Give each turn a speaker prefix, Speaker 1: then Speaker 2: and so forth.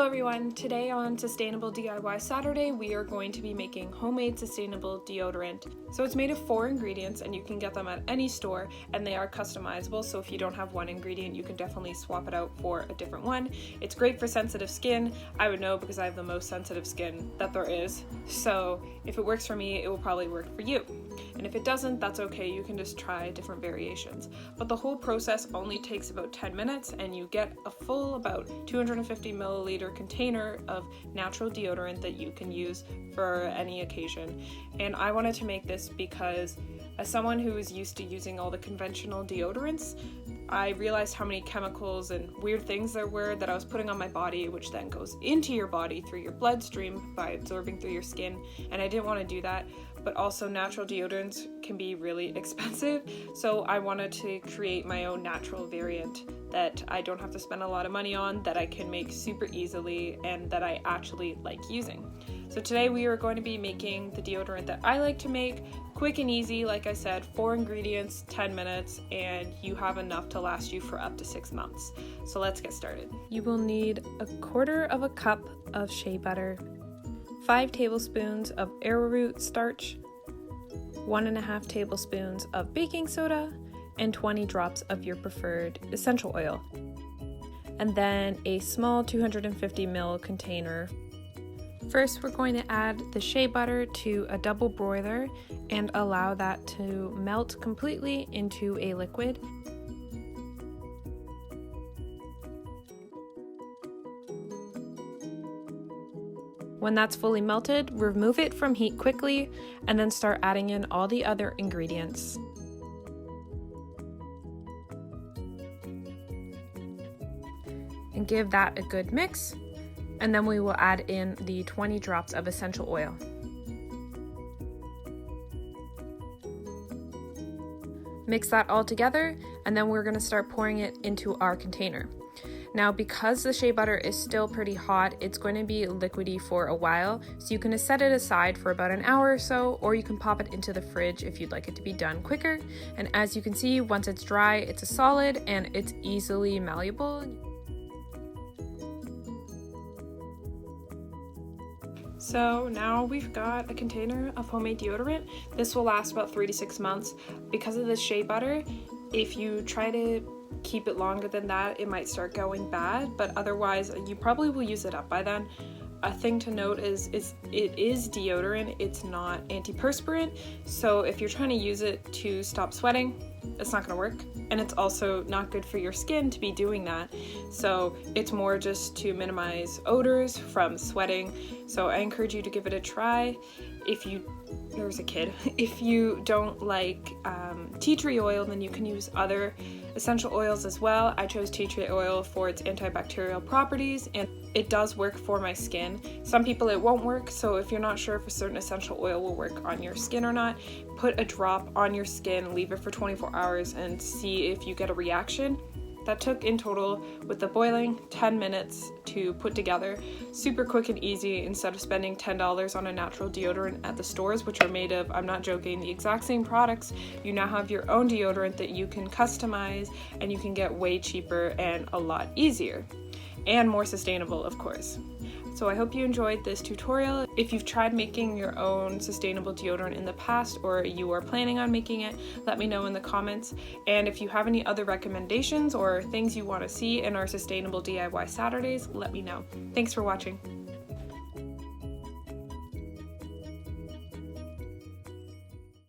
Speaker 1: Hello everyone, today on Sustainable DIY Saturday we are going to be making homemade sustainable deodorant. So it's made of 4 ingredients and you can get them at any store and they are customizable, so if you don't have one ingredient you can definitely swap it out for a different one. It's great for sensitive skin. I would know because I have the most sensitive skin that there is, so if it works for me it will probably work for you. And if it doesn't, that's okay, you can just try different variations. But the whole process only takes about 10 minutes and you get a full about 250 milliliter container of natural deodorant that you can use for any occasion. And I wanted to make this because as someone who is used to using all the conventional deodorants, I realized how many chemicals and weird things there were that I was putting on my body, which then goes into your body through your bloodstream by absorbing through your skin, and I didn't want to do that. But also natural deodorants can be really expensive, so I wanted to create my own natural variant that I don't have to spend a lot of money on, that I can make super easily, and that I actually like using. So today we are going to be making the deodorant that I like to make, quick and easy, like I said, 4 ingredients, 10 minutes, and you have enough to last you for up to 6 months. So let's get started. You will need 1/4 cup of shea butter, 5 tablespoons of arrowroot starch, 1.5 tablespoons of baking soda, and 20 drops of your preferred essential oil. And then a small 250 ml container. First, we're going to add the shea butter to a double boiler and allow that to melt completely into a liquid. When that's fully melted, remove it from heat quickly and then start adding in all the other ingredients. And give that a good mix, and then we will add in the 20 drops of essential oil. Mix that all together, and then we're going to start pouring it into our container. Now, because the shea butter is still pretty hot, it's going to be liquidy for a while, so you can set it aside for about an hour or so, or you can pop it into the fridge if you'd like it to be done quicker. And as you can see, once it's dry, it's a solid and it's easily malleable. So now we've got a container of homemade deodorant. This will last about 3 to 6 months. Because of the shea butter, if you try to keep it longer than that, it might start going bad, but otherwise you probably will use it up by then. A thing to note is it is deodorant, it's not antiperspirant, so if you're trying to use it to stop sweating, it's not going to work, and it's also not good for your skin to be doing that, so it's more just to minimize odors from sweating. So I encourage you to give it a try. If you don't like tea tree oil, then you can use other essential oils as well. I chose tea tree oil for its antibacterial properties, and it does work for my skin. Some people it won't work, so if you're not sure if a certain essential oil will work on your skin or not, put a drop on your skin, leave it for 24 hours, and see if you get a reaction. That took in total, with the boiling, 10 minutes to put together. Super quick and easy. Instead of spending $10 on a natural deodorant at the stores, which are made of, I'm not joking, the exact same products, you now have your own deodorant that you can customize and you can get way cheaper and a lot easier. And more sustainable, of course. So I hope you enjoyed this tutorial. If you've tried making your own sustainable deodorant in the past, or you are planning on making it, let me know in the comments. And if you have any other recommendations or things you want to see in our Sustainable DIY Saturdays, let me know. Thanks for watching.